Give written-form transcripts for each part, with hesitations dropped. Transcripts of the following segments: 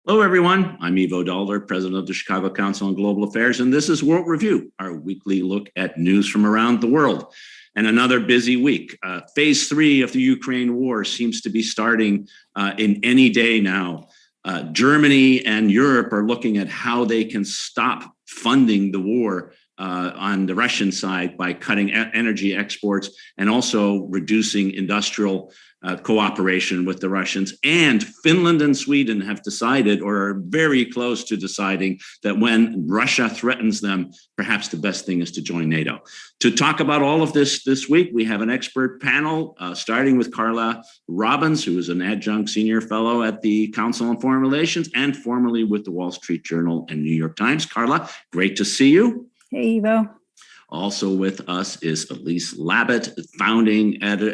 Hello, everyone. I'm Ivo Daalder, president of the Chicago Council on Global Affairs, and this is World Review, our weekly look at news from around the world. And another busy week. Phase 3 of the Ukraine war seems to be starting in any day now. Germany and Europe are looking at how they can stop funding the war on the Russian side by cutting energy exports and also reducing industrial cooperation with the Russians. And Finland and Sweden have decided, or are very close to deciding, that when Russia threatens them, perhaps the best thing is to join NATO. To talk about all of this week, we have an expert panel, starting with Carla Robbins, who is an adjunct senior fellow at the Council on Foreign Relations and formerly with the Wall Street Journal and New York Times. Carla, great to see you. Hey, Ivo. Also with us is Elise Labott,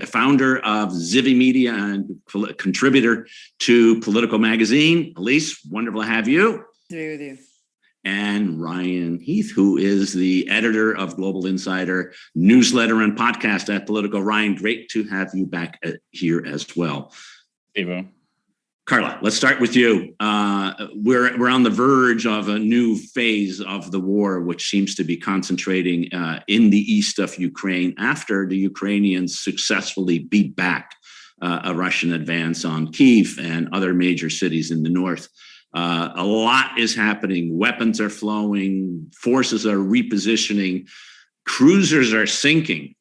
founder of Zivvy Media and contributor to Politico magazine. Elise, wonderful to have you. Today with you. And Ryan Heath, who is the editor of Global Insider newsletter and podcast at Politico. Ryan, great to have you back here as well. Ivo. Carla, let's start with you. We're on the verge of a new phase of the war, which seems to be concentrating in the east of Ukraine after the Ukrainians successfully beat back a Russian advance on Kyiv and other major cities in the north. A lot is happening. Weapons are flowing. Forces are repositioning. Cruisers are sinking.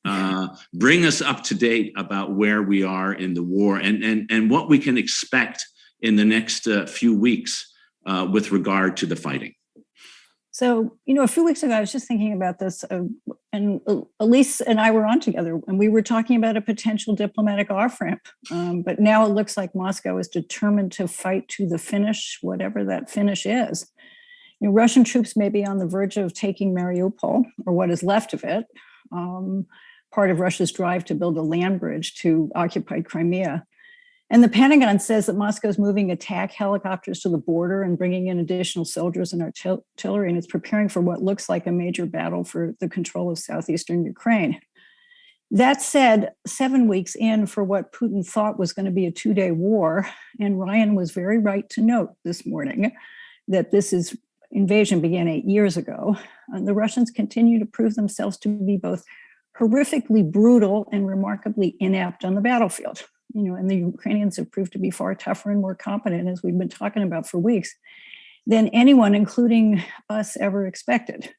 Bring us up to date about where we are in the war and what we can expect in the next few weeks with regard to the fighting. So, a few weeks ago, I was just thinking about this, and Elise and I were on together, and we were talking about a potential diplomatic off-ramp. But now it looks like Moscow is determined to fight to the finish, whatever that finish is. Russian troops may be on the verge of taking Mariupol, or what is left of it, part of Russia's drive to build a land bridge to occupied Crimea. And the Pentagon says that Moscow is moving attack helicopters to the border and bringing in additional soldiers and artillery, and it's preparing for what looks like a major battle for the control of southeastern Ukraine. That said, 7 weeks in for what Putin thought was going to be a 2-day war, and Ryan was very right to note this morning that this invasion began 8 years ago. And the Russians continue to prove themselves to be both horrifically brutal and remarkably inept on the battlefield. And the Ukrainians have proved to be far tougher and more competent, as we've been talking about for weeks, than anyone, including us, ever expected.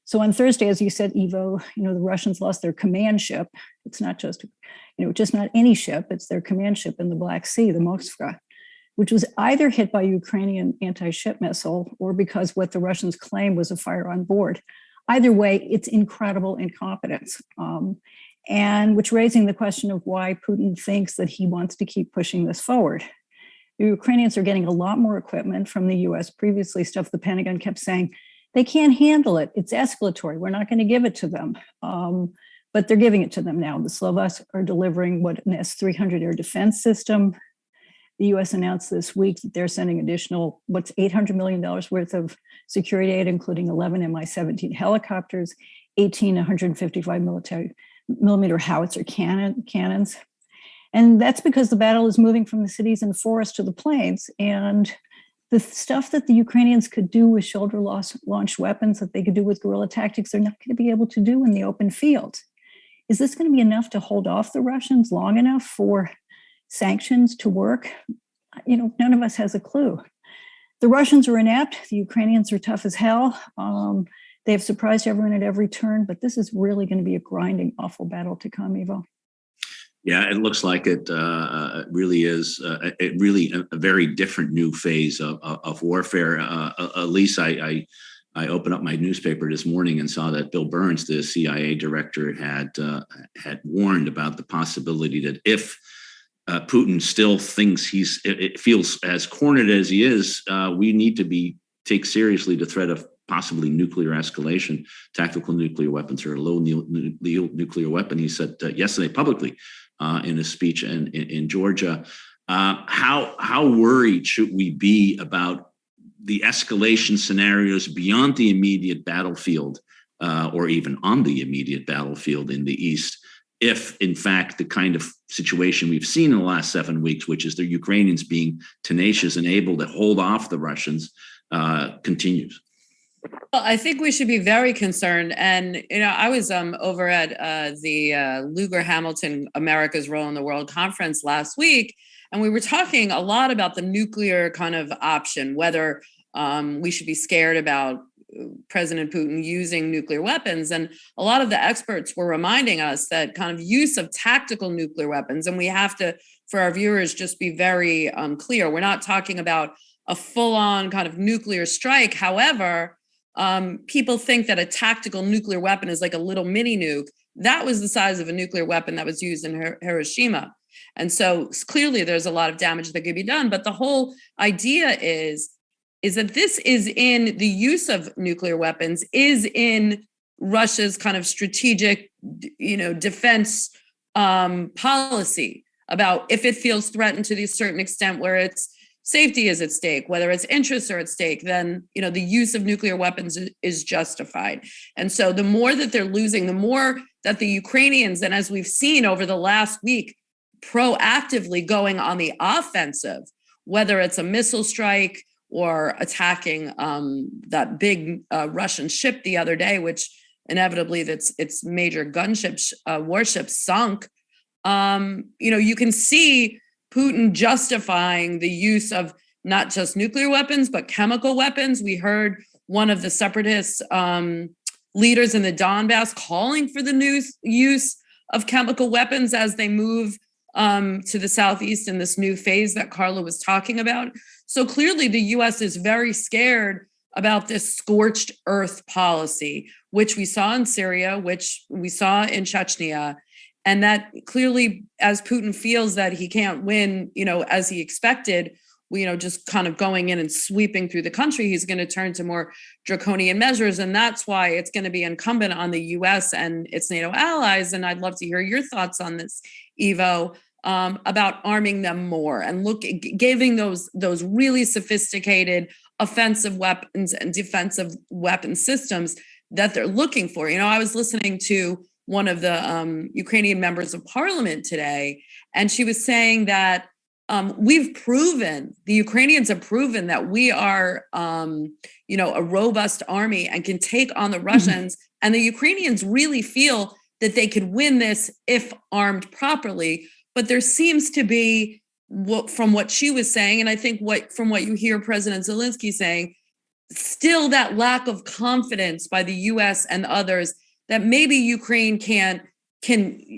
So on Thursday, as you said, Ivo, the Russians lost their command ship. It's not just not any ship, it's their command ship in the Black Sea, the Moskva, which was either hit by Ukrainian anti-ship missile or because what the Russians claimed was a fire on board. Either way, it's incredible incompetence. And which raising the question of why Putin thinks that he wants to keep pushing this forward. The Ukrainians are getting a lot more equipment from the US. Previously, stuff the Pentagon kept saying, they can't handle it. It's escalatory. We're not going to give it to them. But they're giving it to them now. The Slovaks are delivering an S-300 air defense system. The US announced this week that they're sending additional, $800 million worth of security aid, including 11 Mi-17 helicopters, 18 155 millimeter howitzer cannons. And that's because the battle is moving from the cities and forests to the plains. And the stuff that the Ukrainians could do with shoulder-launched weapons, that they could do with guerrilla tactics, they're not going to be able to do in the open field. Is this going to be enough to hold off the Russians long enough for sanctions to work? None of us has a clue. The Russians are inept. The Ukrainians are tough as hell. They have surprised everyone at every turn, but this is really going to be a grinding, awful battle to come, Ivo. Yeah, it looks like it really is. A very different new phase of warfare. Elise, I opened up my newspaper this morning and saw that Bill Burns, the CIA director, had warned about the possibility that if Putin still thinks it feels as cornered as he is, we need to take seriously the threat of possibly nuclear escalation, tactical nuclear weapons, or a low nuclear weapon. He said yesterday publicly in a speech in Georgia. How worried should we be about the escalation scenarios beyond the immediate battlefield, or even on the immediate battlefield in the East, if, in fact, the kind of situation we've seen in the last 7 weeks, which is the Ukrainians being tenacious and able to hold off the Russians, continues. Well, I think we should be very concerned. And, I was over at the Lugar Hamilton America's Role in the World conference last week, and we were talking a lot about the nuclear kind of option, whether we should be scared about President Putin using nuclear weapons. And a lot of the experts were reminding us that kind of use of tactical nuclear weapons, and we have to, for our viewers, just be very clear. We're not talking about a full-on kind of nuclear strike. However, people think that a tactical nuclear weapon is like a little mini nuke. That was the size of a nuclear weapon that was used in Hiroshima. And so clearly there's a lot of damage that could be done. But the whole idea is that this is in the use of nuclear weapons is in Russia's kind of strategic, defense policy about if it feels threatened to a certain extent where its safety is at stake, whether its interests are at stake, then, the use of nuclear weapons is justified. And so the more that they're losing, the more that the Ukrainians, and as we've seen over the last week, proactively going on the offensive, whether it's a missile strike or attacking that big Russian ship the other day, which inevitably its major gunship warships sunk. You can see Putin justifying the use of not just nuclear weapons, but chemical weapons. We heard one of the separatist leaders in the Donbass calling for the use of chemical weapons as they move to the southeast in this new phase that Carla was talking about. So clearly the US is very scared about this scorched earth policy, which we saw in Syria, which we saw in Chechnya. And that clearly, as Putin feels that he can't win, as he expected, just kind of going in and sweeping through the country, he's going to turn to more draconian measures. And that's why it's going to be incumbent on the US and its NATO allies. And I'd love to hear your thoughts on this, Ivo, about arming them more and giving those really sophisticated offensive weapons and defensive weapon systems that they're looking for. I was listening to one of the Ukrainian members of parliament today, and she was saying that the Ukrainians have proven that we are, a robust army and can take on the Russians. And the Ukrainians really feel that they could win this if armed properly. But there seems to be, from what she was saying, and I think from what you hear President Zelensky saying, still that lack of confidence by the US and others that maybe Ukraine can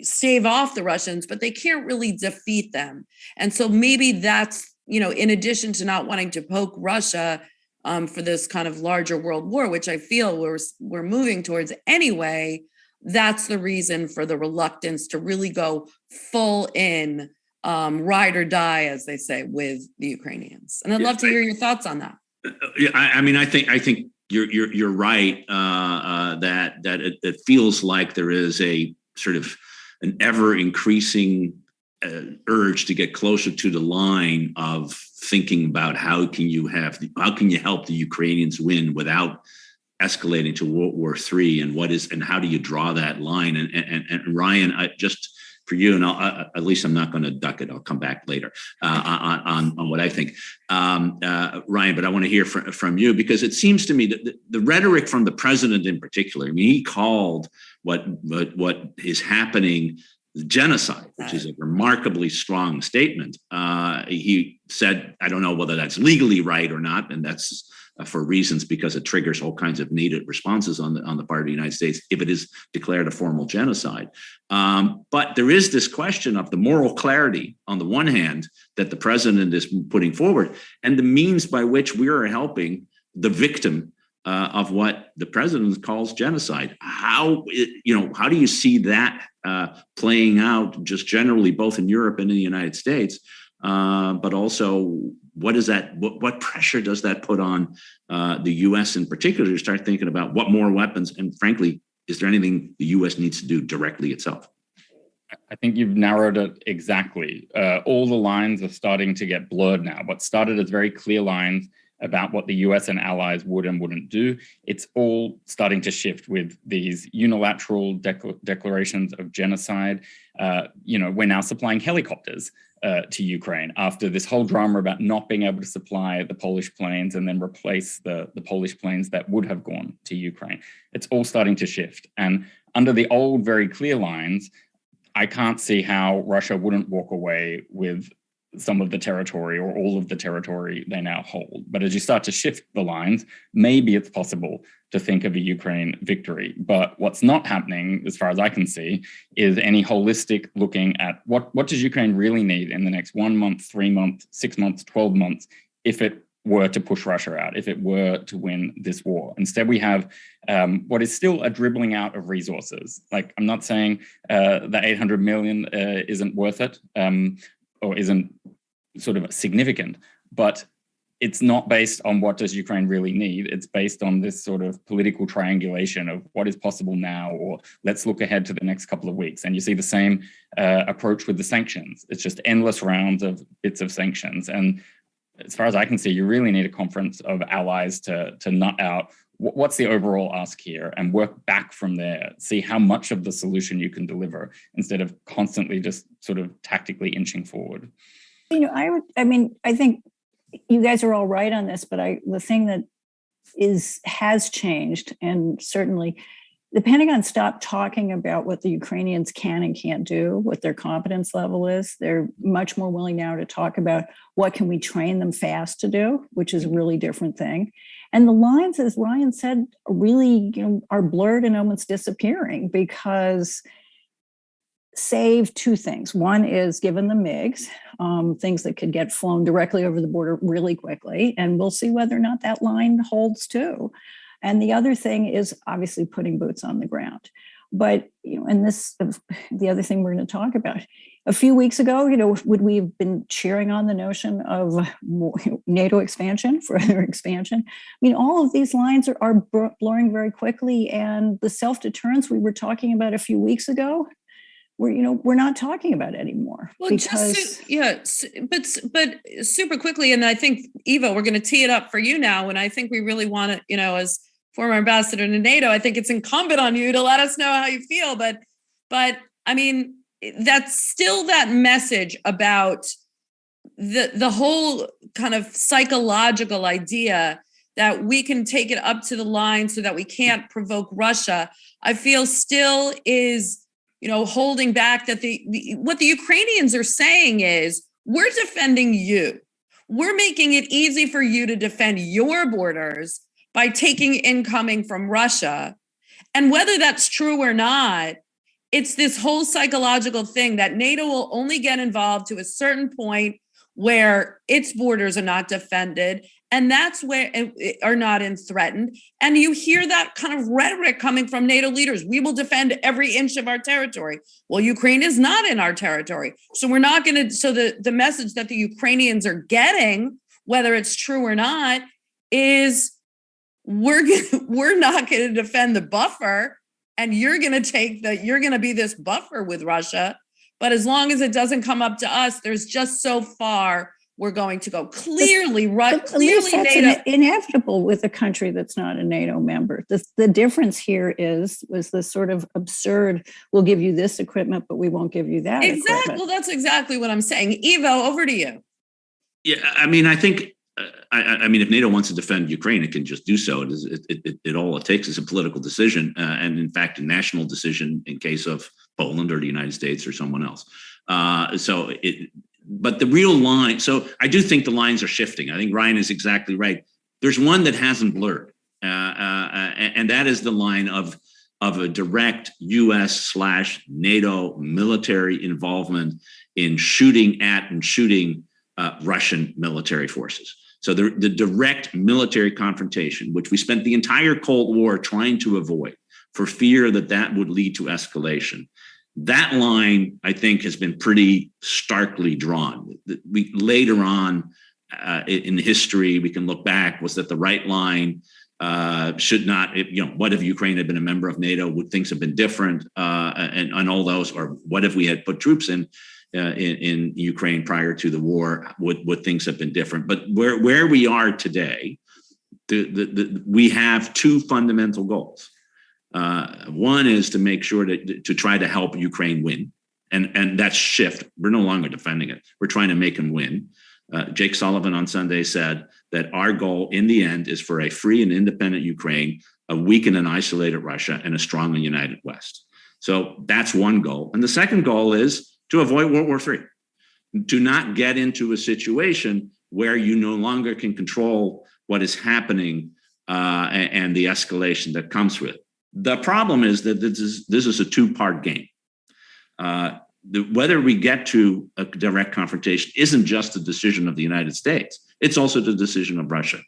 stave off the Russians, but they can't really defeat them. And so maybe that's, in addition to not wanting to poke Russia for this kind of larger world war, which I feel we're moving towards anyway, that's the reason for the reluctance to really go full in, ride or die, as they say, with the Ukrainians. And I'd love to hear your thoughts on that. I think you're right that it feels like there is a sort of an ever increasing urge to get closer to the line of thinking about how can you help the Ukrainians win without escalating to World War III, and how do you draw that line? And Ryan, just for you, and at least I'm not going to duck it. I'll come back later on what I think, Ryan. But I want to hear from you, because it seems to me that the rhetoric from the president in particular. I mean, he called what is happening genocide, which is a remarkably strong statement. He said, I don't know whether that's legally right or not, and that's for reasons because it triggers all kinds of needed responses on the part of the United States if it is declared a formal genocide. But there is this question of the moral clarity on the one hand that the president is putting forward, and the means by which we are helping the victim of what the president calls genocide. How do you see that playing out just generally, both in Europe and in the United States? But also, what pressure does that put on the U.S. in particular to start thinking about what more weapons? And frankly, is there anything the U.S. needs to do directly itself? I think you've narrowed it exactly. All the lines are starting to get blurred now. What started as very clear lines about what the US and allies would and wouldn't do. It's all starting to shift with these unilateral declarations of genocide. We're now supplying helicopters to Ukraine after this whole drama about not being able to supply the Polish planes and then replace the Polish planes that would have gone to Ukraine. It's all starting to shift. And under the old, very clear lines, I can't see how Russia wouldn't walk away with some of the territory or all of the territory they now hold. But as you start to shift the lines, maybe it's possible to think of a Ukraine victory. But what's not happening, as far as I can see, is any holistic looking at what does Ukraine really need in the next 1 month, 3 months, 6 months, 12 months, if it were to push Russia out, if it were to win this war. Instead, we have what is still a dribbling out of resources. Like, I'm not saying the 800 million isn't worth it, or isn't sort of significant, but it's not based on what does Ukraine really need. It's based on this sort of political triangulation of what is possible now, or let's look ahead to the next couple of weeks. And you see the same approach with the sanctions. It's just endless rounds of bits of sanctions. And as far as I can see, you really need a conference of allies to nut out what's the overall ask here and work back from there, see how much of the solution you can deliver instead of constantly just sort of tactically inching forward. I think you guys are all right on this, but the thing that has changed, and certainly the Pentagon stopped talking about what the Ukrainians can and can't do, what their competence level is. They're much more willing now to talk about what can we train them fast to do, which is a really different thing. And the lines, as Ryan said, really are blurred and almost disappearing, because save two things. One is given the MiGs, things that could get flown directly over the border really quickly, and we'll see whether or not that line holds too. And the other thing is obviously putting boots on the ground. But, and this, the other thing we're going to talk about, a few weeks ago, would we have been cheering on the notion of more, NATO expansion, further expansion? I mean, all of these lines are blurring very quickly, and the self-deterrence we were talking about a few weeks ago, we're not talking about it anymore. Well, because but super quickly, and I think, Ivo, we're going to tee it up for you now, and I think we really want to, as former ambassador to NATO, I think it's incumbent on you to let us know how you feel. But I mean, that's still that message about the whole kind of psychological idea that we can take it up to the line so that we can't provoke Russia. I feel still is, holding back, that what the Ukrainians are saying is, we're defending you. We're making it easy for you to defend your borders by taking incoming from Russia. And whether that's true or not, it's this whole psychological thing that NATO will only get involved to a certain point where its borders are not defended, and that's where are not threatened. And you hear that kind of rhetoric coming from NATO leaders. We will defend every inch of our territory. Well, Ukraine is not in our territory. So we're not going to, so the message that the Ukrainians are getting, whether it's true or not, is we're not going to defend the buffer, and you're going to be this buffer with Russia. But as long as it doesn't come up to us, there's just so far we're going to go. Clearly, clearly NATO. Inevitable with a country that's not a NATO member. The difference here was this sort of absurd, we'll give you this equipment, but we won't give you that equipment. Well, that's exactly what I'm saying. Ivo, over to you. Yeah, I mean, I think, if NATO wants to defend Ukraine, it can just do so. All it takes is a political decision, and in fact, a national decision in case of Poland or the United States or someone else. But the real line, so I do think the lines are shifting. I think Ryan is exactly right. There's one that hasn't blurred, and that is the line of a direct US/NATO military involvement in shooting at and shooting Russian military forces. So the direct military confrontation, which we spent the entire Cold War trying to avoid for fear that would lead to escalation. That line, I think, has been pretty starkly drawn. We later on in history, we can look back, was that the right line? Should not, what if Ukraine had been a member of NATO? Would things have been different? And all those, or what if we had put troops in in Ukraine prior to the war, would things have been different? But where we are today, we have two fundamental goals. One is to make sure to try to help Ukraine win. And that's shift. We're no longer defending it. We're trying to make them win. Jake Sullivan on Sunday said that our goal in the end is for a free and independent Ukraine, a weakened and isolated Russia, and a strong and united West. So that's one goal. And the second goal is to avoid World War III, to not get into a situation where you no longer can control what is happening and the escalation that comes with it. The problem is that this is a two-part game. Whether we get to a direct confrontation isn't just the decision of the United States. It's also the decision of Russia.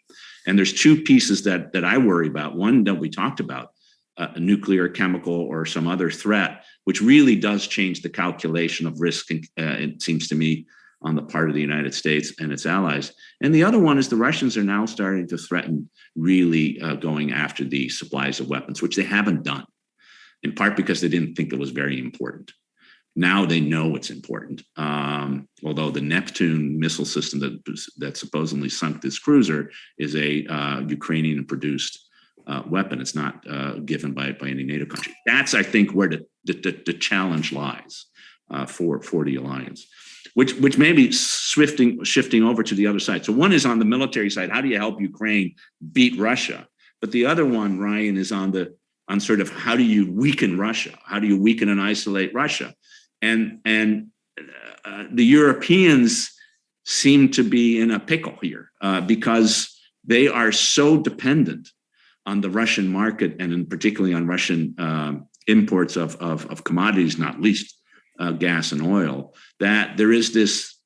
And there's two pieces that I worry about. One that we talked about, a nuclear, chemical, or some other threat, which really does change the calculation of risk, it seems to me, on the part of the United States and its allies. And the other one is the Russians are now starting to threaten really going after the supplies of weapons, which they haven't done, in part because they didn't think it was very important. Now they know it's important. Although the Neptune missile system that supposedly sunk this cruiser is a Ukrainian-produced weapon. It's not given by any NATO country. That's, I think, where the challenge lies for the alliance, which may be shifting over to the other side. So one is on the military side. How do you help Ukraine beat Russia? But the other one, Ryan, is on sort of how do you weaken Russia? How do you weaken and isolate Russia? And the Europeans seem to be in a pickle here because they are so dependent on the Russian market and particularly on Russian imports of commodities, not least gas and oil, that there is this,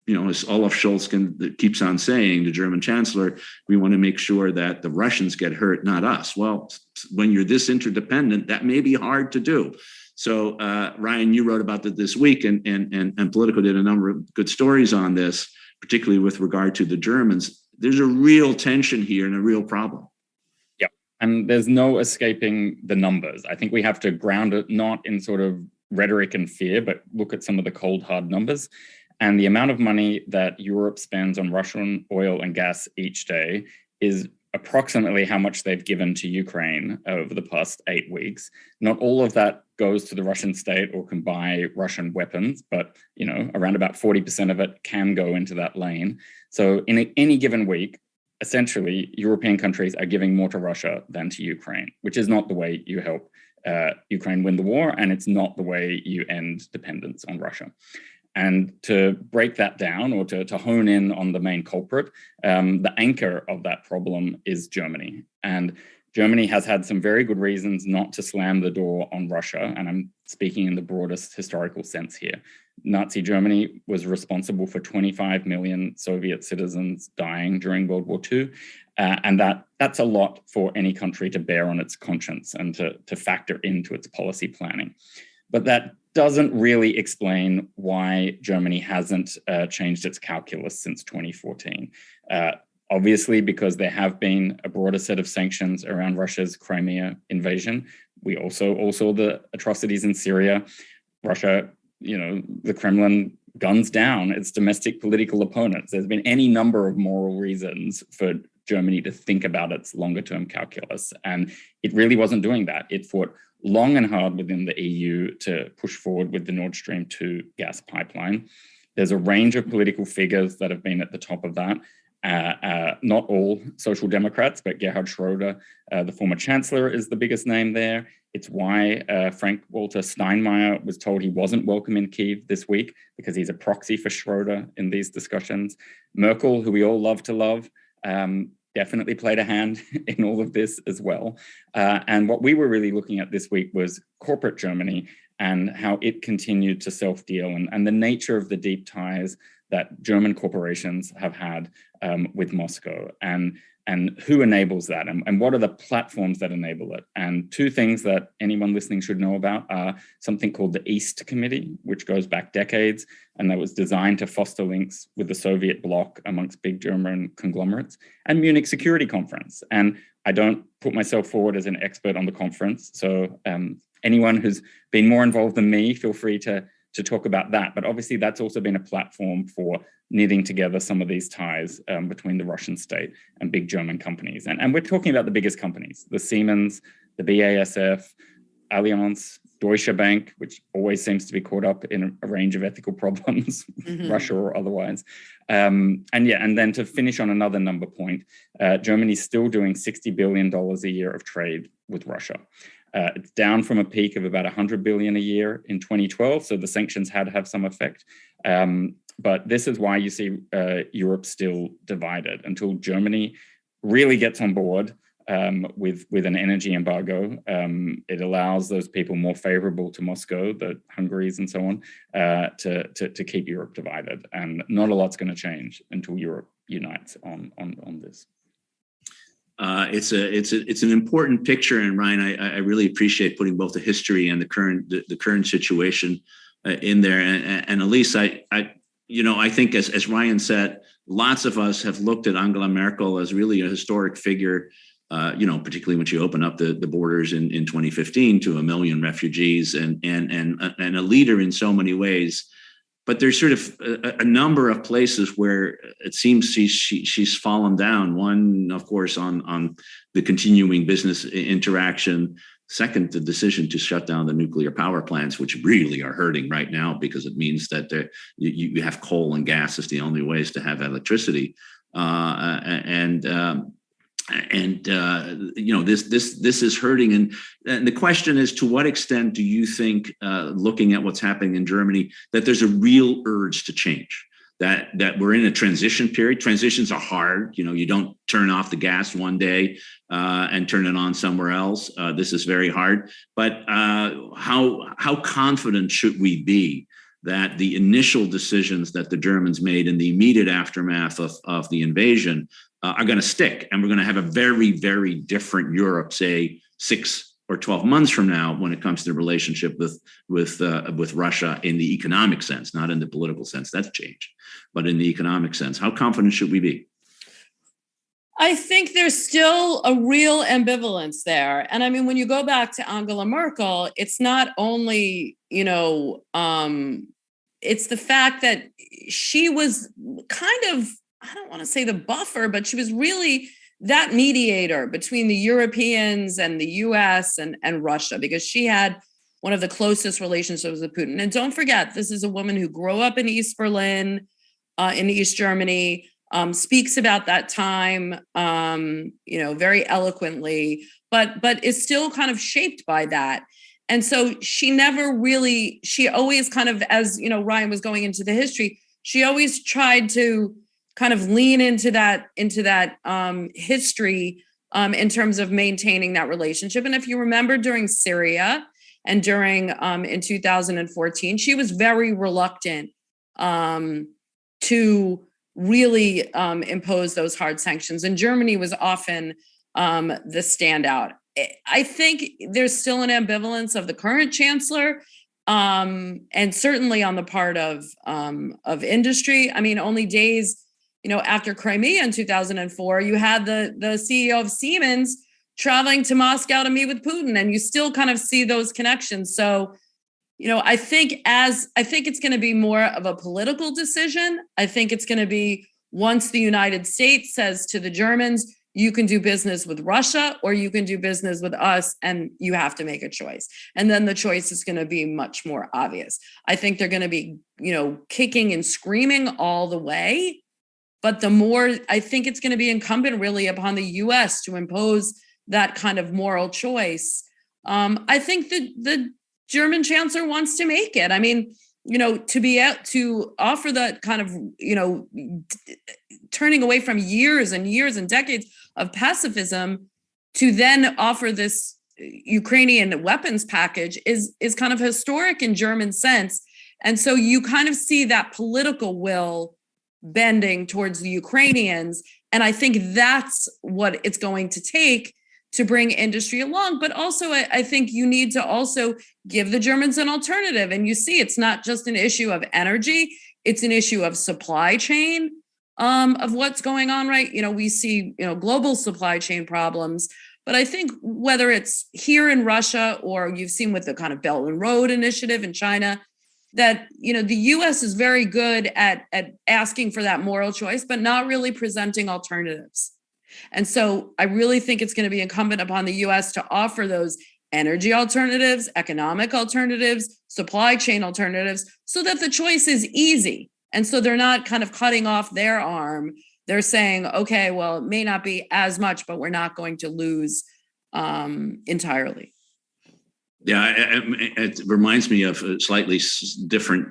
as Olaf Scholz keeps on saying, the German chancellor, we want to make sure that the Russians get hurt, not us. Well, when you're this interdependent, that may be hard to do. So, Ryan, you wrote about that this week, and Politico did a number of good stories on this, particularly with regard to the Germans. There's a real tension here and a real problem. Yeah, and there's no escaping the numbers. I think we have to ground it not in sort of rhetoric and fear, but look at some of the cold, hard numbers. And the amount of money that Europe spends on Russian oil and gas each day is approximately how much they've given to Ukraine over the past 8 weeks. Not all of that goes to the Russian state or can buy Russian weapons, but around about 40% of it can go into that lane. So in any given week, essentially, European countries are giving more to Russia than to Ukraine, which is not the way you help Ukraine win the war, and it's not the way you end dependence on Russia. And to break that down, or to hone in on the main culprit, the anchor of that problem is Germany. And Germany has had some very good reasons not to slam the door on Russia, and I'm speaking in the broadest historical sense here. Nazi Germany was responsible for 25 million Soviet citizens dying during World War II, and that's a lot for any country to bear on its conscience and to factor into its policy planning. But that doesn't really explain why Germany hasn't changed its calculus since 2014. Obviously, because there have been a broader set of sanctions around Russia's Crimea invasion. We also saw the atrocities in Syria. Russia, the Kremlin guns down its domestic political opponents. There's been any number of moral reasons for Germany to think about its longer term calculus. And it really wasn't doing that. It fought long and hard within the EU to push forward with the Nord Stream 2 gas pipeline. There's a range of political figures that have been at the top of that. Not all social democrats, but Gerhard Schröder, the former chancellor, is the biggest name there. It's why Frank-Walter Steinmeier was told he wasn't welcome in Kyiv this week, because he's a proxy for Schröder in these discussions. Merkel, who we all love to love, definitely played a hand in all of this as well. And what we were really looking at this week was corporate Germany and how it continued to self-deal and the nature of the deep ties that German corporations have had with Moscow and who enables that and what are the platforms that enable it. And two things that anyone listening should know about are something called the East Committee, which goes back decades, and that was designed to foster links with the Soviet bloc amongst big German conglomerates, and Munich Security Conference. And I don't put myself forward as an expert on the conference, so anyone who's been more involved than me, feel free to to talk about that. But obviously, that's also been a platform for knitting together some of these ties between the Russian state and big German companies. And we're talking about the biggest companies, the Siemens, the BASF, Allianz, Deutsche Bank, which always seems to be caught up in a range of ethical problems, Russia or otherwise. And then to finish on another number point, Germany's still doing $60 billion a year of trade with Russia. It's down from a peak of about 100 billion a year in 2012. So the sanctions had to have some effect. But this is why you see Europe still divided until Germany really gets on board with an energy embargo. It allows those people more favorable to Moscow, the Hungaries and so on, to keep Europe divided. And not a lot's going to change until Europe unites on this. It's an important picture, and Ryan, I really appreciate putting both the history and the current situation in there. And Elise, I think as Ryan said, lots of us have looked at Angela Merkel as really a historic figure. Particularly when she opened up the borders in 2015 to 1 million refugees and a leader in so many ways. But there's sort of a number of places where it seems she's fallen down. One, of course, on the continuing business interaction. Second, the decision to shut down the nuclear power plants, which really are hurting right now because it means that you have coal and gas as the only ways to have electricity. This is hurting, and the question is, to what extent do you think, looking at what's happening in Germany, that there's a real urge to change? That we're in a transition period. Transitions are hard. You don't turn off the gas one day and turn it on somewhere else. This is very hard. But how confident should we be that the initial decisions that the Germans made in the immediate aftermath of the invasion are going to stick, and we're going to have a very, very different Europe, say 6 or 12 months from now, when it comes to the relationship with Russia in the economic sense, not in the political sense. That's changed, but in the economic sense. How confident should we be? I think there's still a real ambivalence there. And I mean, when you go back to Angela Merkel, it's not only, it's the fact that she was kind of, I don't want to say the buffer, but she was really that mediator between the Europeans and the US and Russia, because she had one of the closest relationships with Putin. And don't forget, this is a woman who grew up in East Berlin, in East Germany, speaks about that time, very eloquently, but is still kind of shaped by that. And so she always kind of, as, Ryan was going into the history, she always tried to kind of lean into that history in terms of maintaining that relationship. And if you remember, during Syria and during in 2014, she was very reluctant to really impose those hard sanctions. And Germany was often the standout. I think there's still an ambivalence of the current chancellor, and certainly on the part of industry. I mean, only days after Crimea in 2004, you had the CEO of Siemens traveling to Moscow to meet with Putin, and you still kind of see those connections. So, I think it's going to be more of a political decision. I think it's going to be, once the United States says to the Germans, you can do business with Russia or you can do business with us, and you have to make a choice. And then the choice is going to be much more obvious. I think they're going to be, kicking and screaming all the way. But the more, I think it's going to be incumbent really upon the US to impose that kind of moral choice. I think that the German chancellor wants to make it. I mean, to offer that kind of, turning away from years and years and decades of pacifism to then offer this Ukrainian weapons package is kind of historic in German sense. And so you kind of see that political will bending towards the Ukrainians. And I think that's what it's going to take to bring industry along. But also, I think you need to also give the Germans an alternative. And you see, it's not just an issue of energy, it's an issue of supply chain, of what's going on, right? We see, global supply chain problems. But I think whether it's here in Russia or you've seen with the kind of Belt and Road initiative in China, that, the US is very good at asking for that moral choice, but not really presenting alternatives. And so I really think it's going to be incumbent upon the US to offer those energy alternatives, economic alternatives, supply chain alternatives, so that the choice is easy. And so they're not kind of cutting off their arm. They're saying, okay, well, it may not be as much, but we're not going to lose entirely. Yeah, it reminds me of a slightly different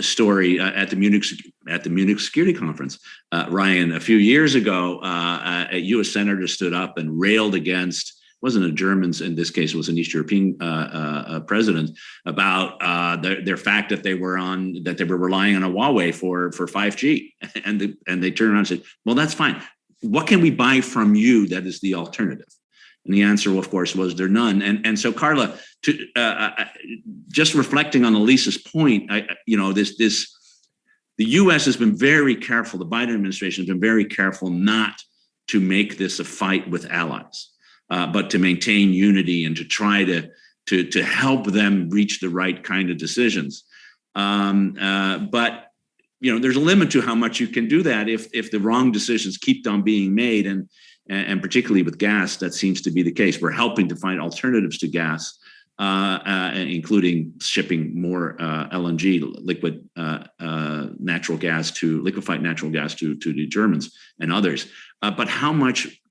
story at the Munich Security Conference. Ryan, a few years ago, a U.S. senator stood up and railed against, wasn't a German, in this case, it was an East European president, about their fact that they were relying on a Huawei for 5G, and they turned around and said, "Well, that's fine. What can we buy from you that is the alternative?" And the answer, of course, was there none. And so, Carla, just reflecting on Elise's point, the U.S. has been very careful. The Biden administration has been very careful not to make this a fight with allies, but to maintain unity and to try to help them reach the right kind of decisions. But there's a limit to how much you can do that if the wrong decisions keep on being made, and particularly with gas, that seems to be the case. We're helping to find alternatives to gas, including shipping more LNG, liquefied natural gas to the Germans and others. But how much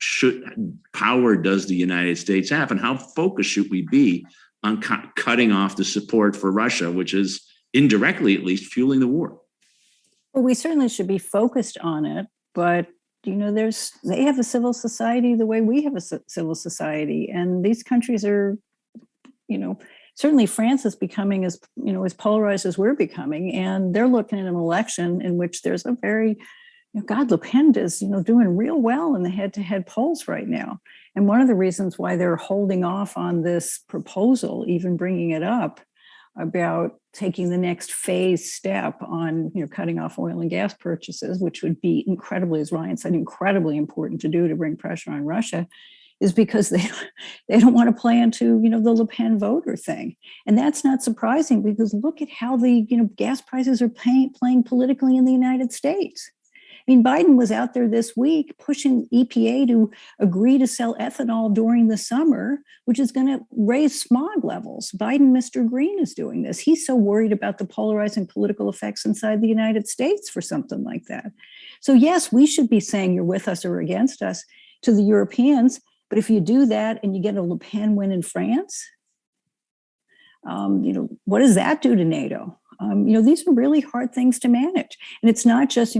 power does the United States have, and how focused should we be on cutting off the support for Russia, which is indirectly, at least, fueling the war? Well, we certainly should be focused on it, but they have a civil society the way we have a civil society, and these countries are, certainly France is becoming as polarized as we're becoming, and they're looking at an election in which there's a very, Le Pen is, doing real well in the head-to-head polls right now. And one of the reasons why they're holding off on this proposal, even bringing it up, about taking the next phase step on, cutting off oil and gas purchases, which would be incredibly, as Ryan said, incredibly important to do to bring pressure on Russia, is because they don't want to play into, the Le Pen voter thing. And that's not surprising, because look at how the, gas prices are playing politically in the United States. I mean, Biden was out there this week pushing EPA to agree to sell ethanol during the summer, which is going to raise smog levels. Biden, Mr. Green, is doing this. He's so worried about the polarizing political effects inside the United States for something like that. So yes, we should be saying you're with us or against us to the Europeans. But if you do that and you get a Le Pen win in France, what does that do to NATO? These are really hard things to manage. And it's not just,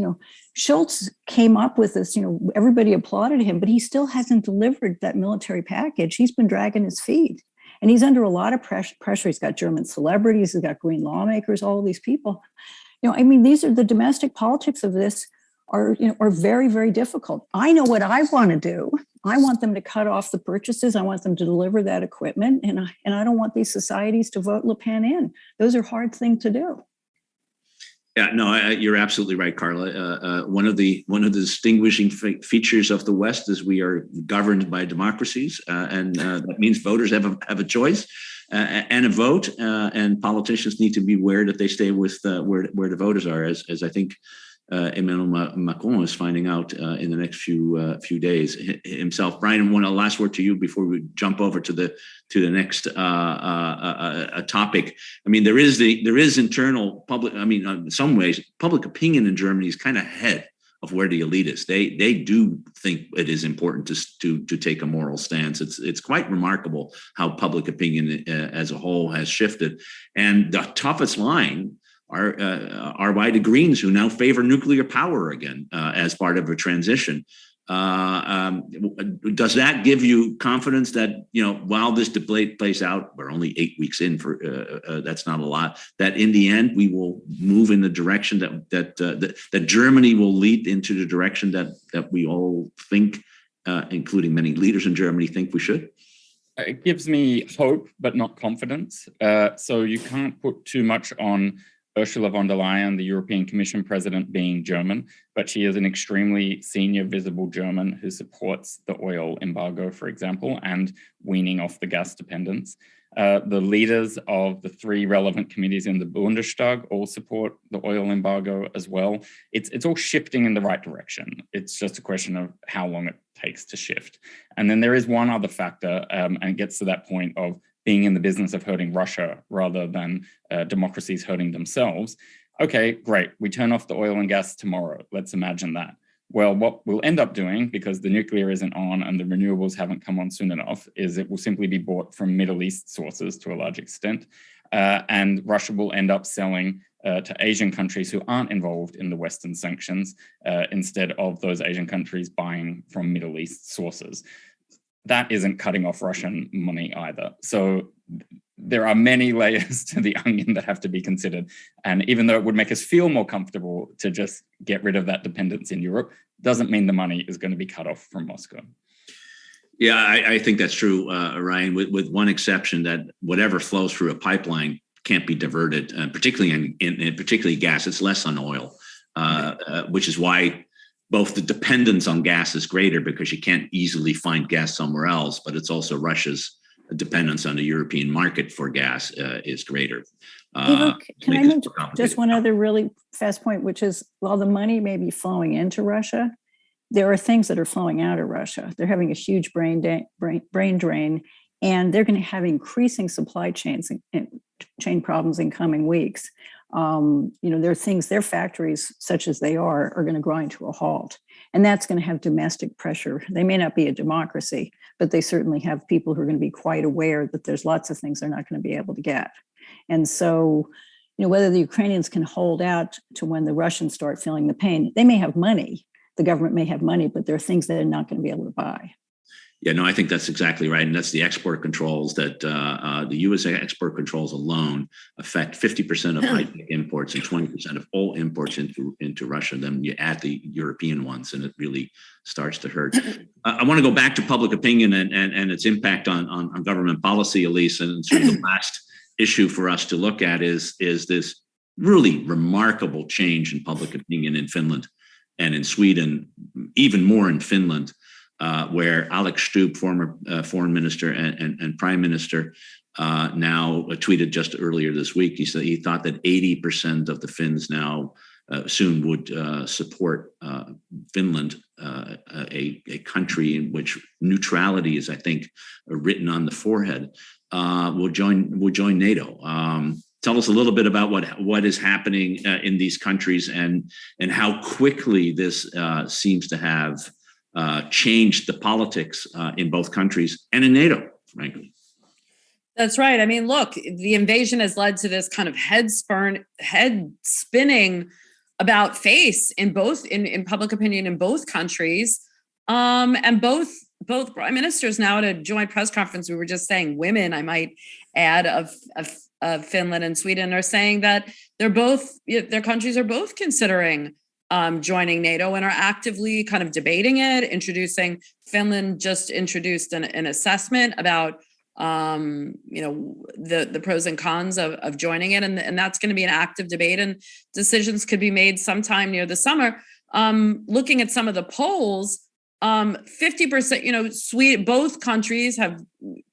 Schultz came up with this, everybody applauded him, but he still hasn't delivered that military package. He's been dragging his feet, and he's under a lot of pressure. He's got German celebrities, he's got green lawmakers, all of these people. These are the domestic politics of this are very, very difficult. I know what I want to do. I want them to cut off the purchases. I want them to deliver that equipment. And I don't want these societies to vote Le Pen in. Those are hard things to do. Yeah, no, you're absolutely right, Carla. One of the distinguishing features of the West is we are governed by democracies, and that means voters have a choice and a vote, and politicians need to be aware that they stay with where the voters are, as I think Emmanuel Macron is finding out in the next few days himself. Brian, one last word to you before we jump over to the next topic. There is internal public. In some ways, public opinion in Germany is kind of ahead of where the elite is. They do think it is important to take a moral stance. It's quite remarkable how public opinion as a whole has shifted, and the toughest line are by the Greens, who now favor nuclear power again as part of a transition. Does that give you confidence that, while this debate plays out, we're only 8 weeks in, that's not a lot, that in the end we will move in the direction that Germany will lead into the direction that we all think, including many leaders in Germany, think we should? It gives me hope, but not confidence. So you can't put too much on Ursula von der Leyen, the European Commission president, being German, but she is an extremely senior, visible German who supports the oil embargo, for example, and weaning off the gas dependence. The leaders of the three relevant committees in the Bundestag all support the oil embargo as well. It's all shifting in the right direction. It's just a question of how long it takes to shift. And then there is one other factor, and it gets to that point of being in the business of hurting Russia rather than democracies hurting themselves. Okay, great. We turn off the oil and gas tomorrow. Let's imagine that. Well, what we'll end up doing, because the nuclear isn't on and the renewables haven't come on soon enough, is it will simply be bought from Middle East sources to a large extent. And Russia will end up selling to Asian countries who aren't involved in the Western sanctions instead of those Asian countries buying from Middle East sources. That isn't cutting off Russian money either. So there are many layers to the onion that have to be considered. And even though it would make us feel more comfortable to just get rid of that dependence in Europe, doesn't mean the money is going to be cut off from Moscow. Yeah, I think that's true, Ryan, with one exception, that whatever flows through a pipeline can't be diverted, particularly in particularly gas. It's less on oil, which is why both the dependence on gas is greater, because you can't easily find gas somewhere else, but it's also Russia's dependence on the European market for gas is greater. Ivo, can I make just one other really fast point, which is, while the money may be flowing into Russia, there are things that are flowing out of Russia. They're having a huge brain drain, and they're going to have increasing supply chain problems in coming weeks. There are things, their factories, such as they are going to grind to a halt. And that's going to have domestic pressure. They may not be a democracy, but they certainly have people who are going to be quite aware that there's lots of things they're not going to be able to get. And so, whether the Ukrainians can hold out to when the Russians start feeling the pain, they may have money. The government may have money, but there are things that they're not going to be able to buy. Yeah, no, I think that's exactly right. And that's the export controls that the US export controls alone affect 50% of high-tech imports and 20% of all imports into Russia. Then you add the European ones, and it really starts to hurt. I want to go back to public opinion and its impact on government policy, Elise. And sort of the last issue for us to look at is this really remarkable change in public opinion in Finland and in Sweden, even more in Finland. Where Alex Stubb, former foreign minister and prime minister, now tweeted just earlier this week. He said he thought that 80% of the Finns now soon would support Finland, a country in which neutrality is, I think, written on the forehead. Will join NATO. Tell us a little bit about what is happening in these countries and how quickly this seems to have changed the politics in both countries and in NATO, frankly. That's right. I mean, look, the invasion has led to this kind of head spinning about face in both in public opinion in both countries, and both prime ministers now at a joint press conference. We were just saying, women, I might add, of Finland and Sweden are saying that their countries are both considering joining NATO and are actively kind of debating it, introducing. Finland just introduced an assessment about, the pros and cons of joining it. And that's going to be an active debate, and decisions could be made sometime near the summer. Looking at some of the polls, 50%, Sweden, both countries have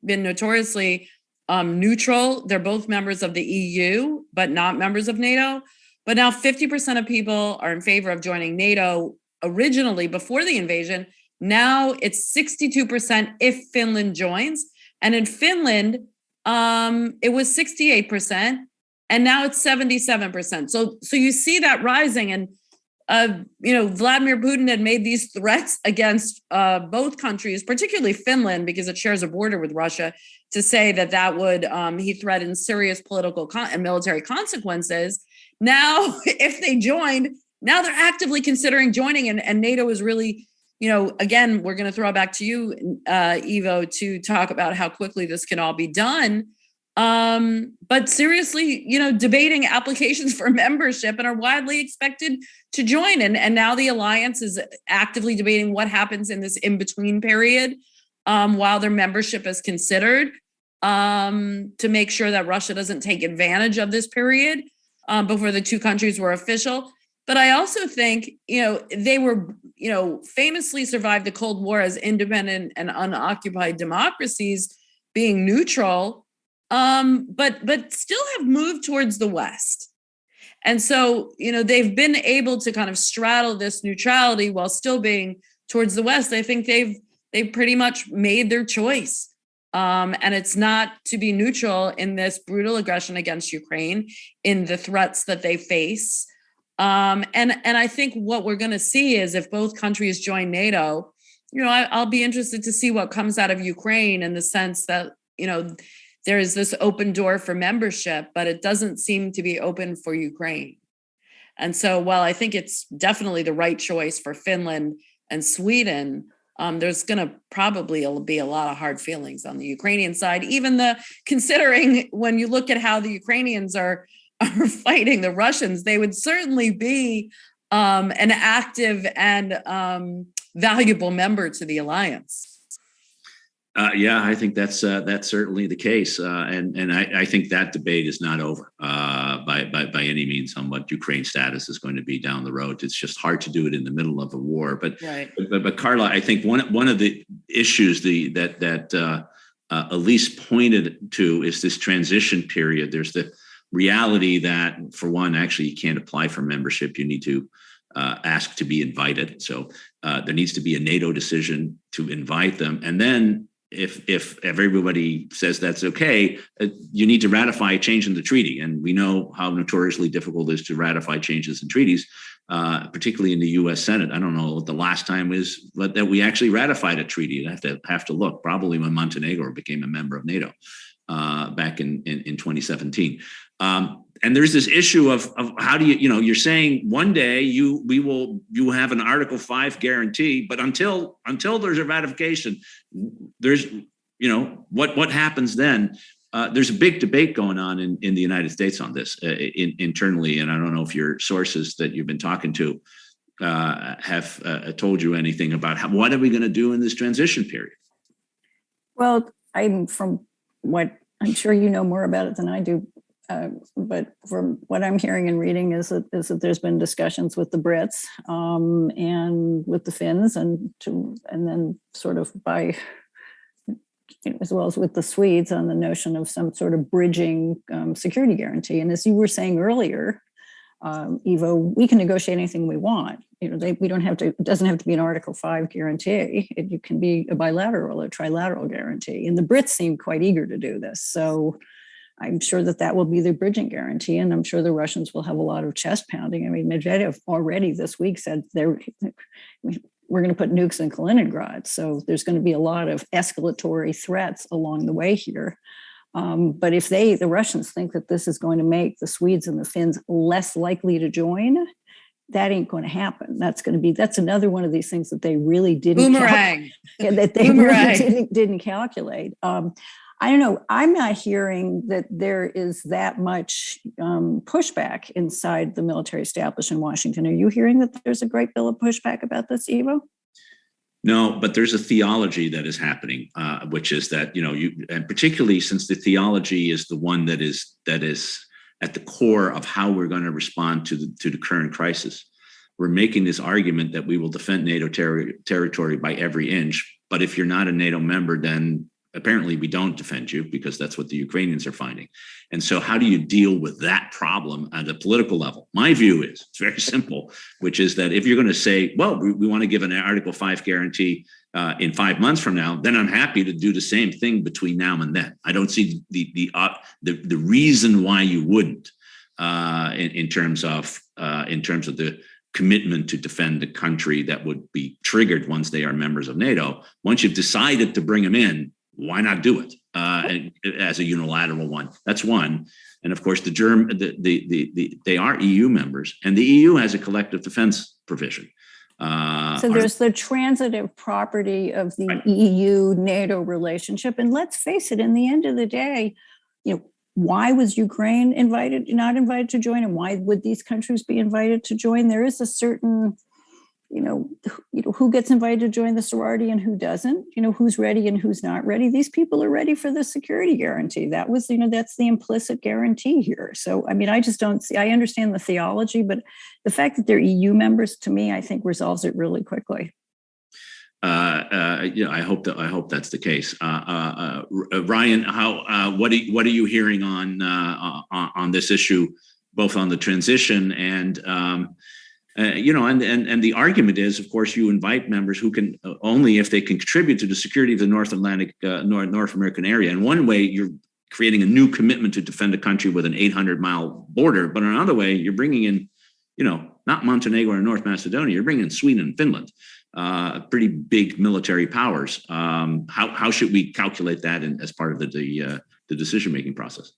been notoriously neutral. They're both members of the EU, but not members of NATO. But now 50% of people are in favor of joining NATO originally before the invasion. Now it's 62% if Finland joins. And in Finland, it was 68%, and now it's 77%. So you see that rising. And, Vladimir Putin had made these threats against both countries, particularly Finland, because it shares a border with Russia, to say that would, he threatened serious political and military consequences. Now, if they joined, now they're actively considering joining, and NATO is really, again, we're going to throw it back to you, Ivo, to talk about how quickly this can all be done. But seriously, debating applications for membership and are widely expected to join. And now the alliance is actively debating what happens in this in-between period while their membership is considered, to make sure that Russia doesn't take advantage of this period before the two countries were official. But I also think, they were, famously survived the Cold War as independent and unoccupied democracies, being neutral. but still have moved towards the West. And so, they've been able to kind of straddle this neutrality while still being towards the West. I think they've pretty much made their choice. And it's not to be neutral in this brutal aggression against Ukraine, in the threats that they face. And I think what we're going to see is, if both countries join NATO, I'll be interested to see what comes out of Ukraine, in the sense that, there is this open door for membership, but it doesn't seem to be open for Ukraine. And so while I think it's definitely the right choice for Finland and Sweden, there's going to probably be a lot of hard feelings on the Ukrainian side, considering when you look at how the Ukrainians are fighting the Russians, they would certainly be an active and valuable member to the alliance. Yeah, I think that's certainly the case, and I think that debate is not over by any means on what Ukraine's status is going to be down the road. It's just hard to do it in the middle of a war. But right. but Carla, I think one of the issues that Elise pointed to is this transition period. There's the reality that, for one, actually you can't apply for membership. You need to ask to be invited. So there needs to be a NATO decision to invite them, and then, if everybody says that's okay, you need to ratify a change in the treaty. And we know how notoriously difficult it is to ratify changes in treaties, particularly in the US Senate. I don't know what the last time is that we actually ratified a treaty. I have to look, probably when Montenegro became a member of NATO back in 2017. And there's this issue of how do you're saying one day you have an Article 5 guarantee, but until there's a ratification, there's what happens then? There's a big debate going on in the United States on this internally, and I don't know if your sources that you've been talking to have told you anything about what are we going to do in this transition period? Well, I'm sure you know more about it than I do. But from what I'm hearing and reading is that there's been discussions with the Brits and with the Finns, and then sort of by, as well as with the Swedes, on the notion of some sort of bridging security guarantee. And as you were saying earlier, Ivo, we can negotiate anything we want. We don't have to. It doesn't have to be an Article 5 guarantee. It can be a bilateral or trilateral guarantee. And the Brits seem quite eager to do this. So I'm sure that will be the bridging guarantee, and I'm sure the Russians will have a lot of chest pounding. I mean, Medvedev already this week said we're going to put nukes in Kaliningrad, so there's going to be a lot of escalatory threats along the way here. But if the Russians think that this is going to make the Swedes and the Finns less likely to join, that ain't going to happen. That's another one of these things that they really didn't didn't calculate. I don't know. I'm not hearing that there is that much pushback inside the military establishment in Washington. Are you hearing that there's a great deal of pushback about this, Ivo? No, but there's a theology that is happening, which is that, and particularly since the theology is the one that is at the core of how we're going to respond to the current crisis. We're making this argument that we will defend NATO territory by every inch, but if you're not a NATO member, then apparently we don't defend you, because that's what the Ukrainians are finding. And so how do you deal with that problem at a political level? My view is it's very simple, which is that if you're going to say, well, we want to give an Article 5 guarantee in 5 months from now, then I'm happy to do the same thing between now and then. I don't see the reason why you wouldn't in terms of the commitment to defend the country that would be triggered once they are members of NATO. Once you've decided to bring them in, why not do it as a unilateral one? That's one. And of course, they are EU members, and the EU has a collective defense provision. So there's the transitive property of the right. EU-NATO relationship. And let's face it, in the end of the day, why was Ukraine not invited to join, and why would these countries be invited to join? There is a certain who gets invited to join the sorority and who doesn't, who's ready and who's not ready. These people are ready for the security guarantee. That was, that's the implicit guarantee here. So, I mean, I just don't see, I understand the theology, but the fact that they're EU members, to me, I think resolves it really quickly. I hope that's the case. Ryan, what are you hearing on this issue, both on the transition and and the argument is, of course, you invite members who can only if they can contribute to the security of the North Atlantic, North American area. And one way, you're creating a new commitment to defend a country with an 800-mile border, but in another way, you're bringing in, not Montenegro or North Macedonia, you're bringing in Sweden and Finland, pretty big military powers. How should we calculate that as part of the decision-making process?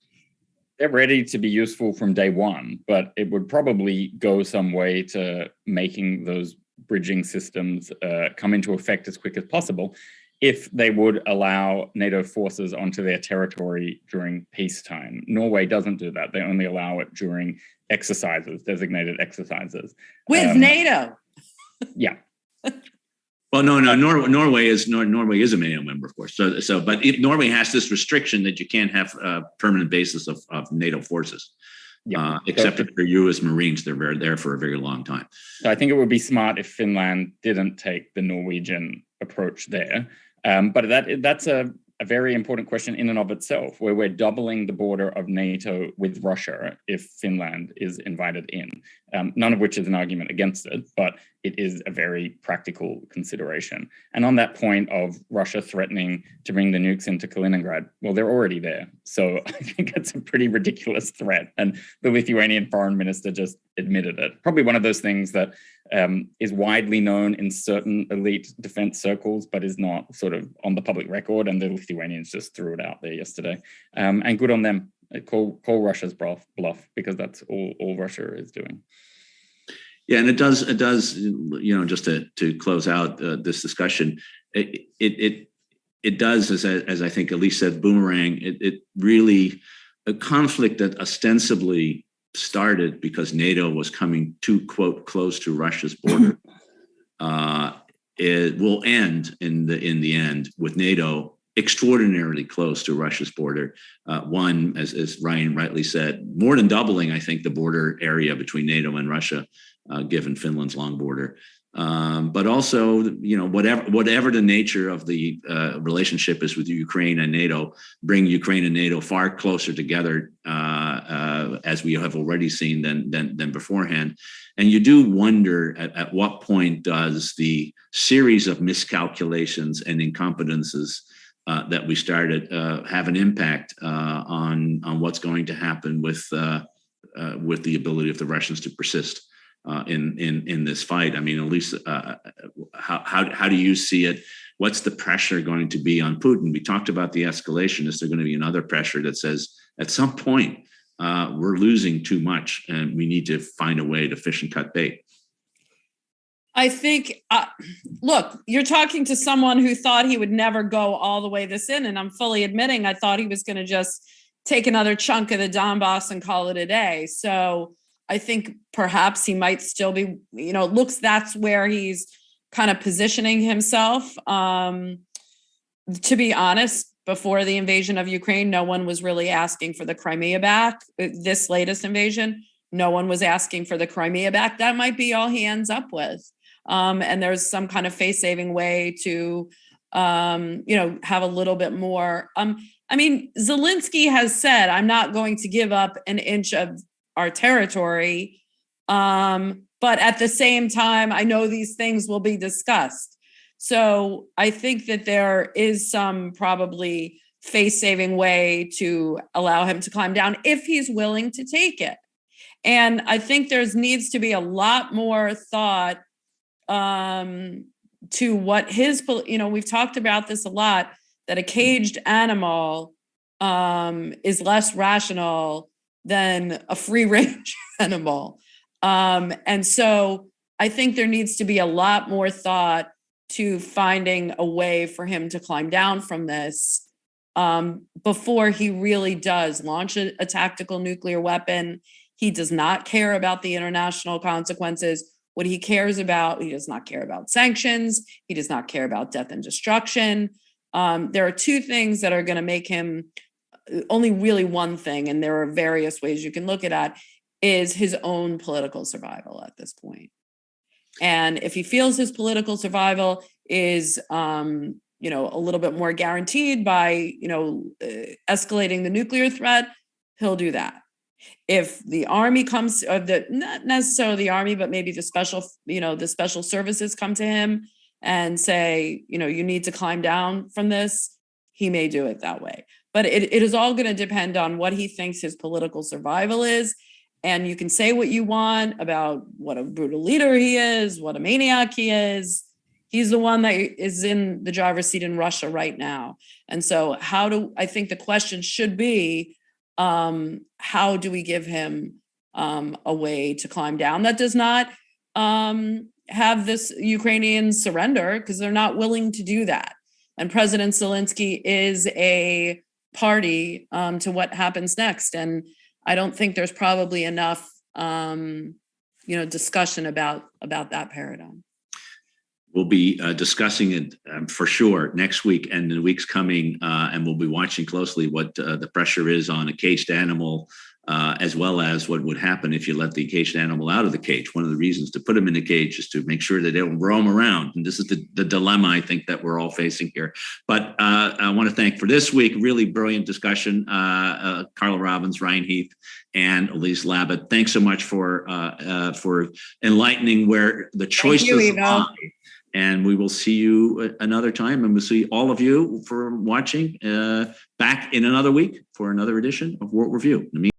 They're ready to be useful from day one, but it would probably go some way to making those bridging systems come into effect as quick as possible if they would allow NATO forces onto their territory during peacetime. Norway doesn't do that. They only allow it during exercises, designated exercises. With NATO. Yeah. Well, no. Norway is a NATO member, of course. But if Norway has this restriction that you can't have a permanent basis of NATO forces, except for U.S. Marines, they're there for a very long time. So I think it would be smart if Finland didn't take the Norwegian approach there. But that's a very important question in and of itself, where we're doubling the border of NATO with Russia if Finland is invited in. None of which is an argument against it, but it is a very practical consideration. And on that point of Russia threatening to bring the nukes into Kaliningrad, well, they're already there. So I think it's a pretty ridiculous threat. And the Lithuanian foreign minister just admitted it. Probably one of those things that is widely known in certain elite defense circles, but is not sort of on the public record. And the Lithuanians just threw it out there yesterday. And good on them. Call Russia's bluff, because that's all Russia is doing. Yeah, and it does. Just to close out this discussion, it does, as I think Elise said, boomerang. It really, a conflict that ostensibly started because NATO was coming too, quote, close to Russia's border. It will end in the end with NATO extraordinarily close to Russia's border. One, as Ryan rightly said, more than doubling, I think, the border area between NATO and Russia, given Finland's long border. But also, whatever the nature of the relationship is with Ukraine and NATO, bring Ukraine and NATO far closer together, as we have already seen than beforehand. And you do wonder at what point does the series of miscalculations and incompetences that we started have an impact on what's going to happen with the ability of the Russians to persist in this fight. I mean, Elise, how do you see it? What's the pressure going to be on Putin? We talked about the escalation. Is there going to be another pressure that says at some point we're losing too much and we need to find a way to fish and cut bait? I think, look, you're talking to someone who thought he would never go all the way this in, and I'm fully admitting I thought he was going to just take another chunk of the Donbass and call it a day. So I think perhaps he might still be, that's where he's kind of positioning himself. To be honest, before the invasion of Ukraine, no one was really asking for the Crimea back. This latest invasion, no one was asking for the Crimea back. That might be all he ends up with. And there's some kind of face-saving way to, have a little bit more. Zelensky has said, I'm not going to give up an inch of our territory. But at the same time, I know these things will be discussed. So I think that there is some probably face-saving way to allow him to climb down if he's willing to take it. And I think there's needs to be a lot more thought to what we've talked about this a lot, that a caged animal is less rational than a free range animal. And so I think there needs to be a lot more thought to finding a way for him to climb down from this before he really does launch a tactical nuclear weapon. He does not care about the international consequences. What he cares about, he does not care about sanctions. He does not care about death and destruction. There are two things that are going to make him, only really one thing, and there are various ways you can look at it, is his own political survival at this point. And if he feels his political survival is, a little bit more guaranteed by, escalating the nuclear threat, he'll do that. If the army comes, or not necessarily the army, but maybe the special services come to him and say, you need to climb down from this, he may do it that way. But it is all going to depend on what he thinks his political survival is. And you can say what you want about what a brutal leader he is, what a maniac he is. He's the one that is in the driver's seat in Russia right now. And so I think the question should be, how do we give him a way to climb down that does not have this Ukrainian surrender, because they're not willing to do that. And President Zelensky is a party to what happens next. And I don't think there's probably enough, discussion about that paradigm. We'll be discussing it for sure next week and in the weeks coming, and we'll be watching closely what the pressure is on a caged animal, as well as what would happen if you let the caged animal out of the cage. One of the reasons to put them in the cage is to make sure that they don't roam around. And this is the dilemma, I think, that we're all facing here. But I want to thank for this week, really brilliant discussion, Carla Robbins, Ryan Heath, and Elise Labott. Thanks so much for enlightening where the choices lie. And we will see you another time, and we'll see all of you for watching back in another week for another edition of World Review.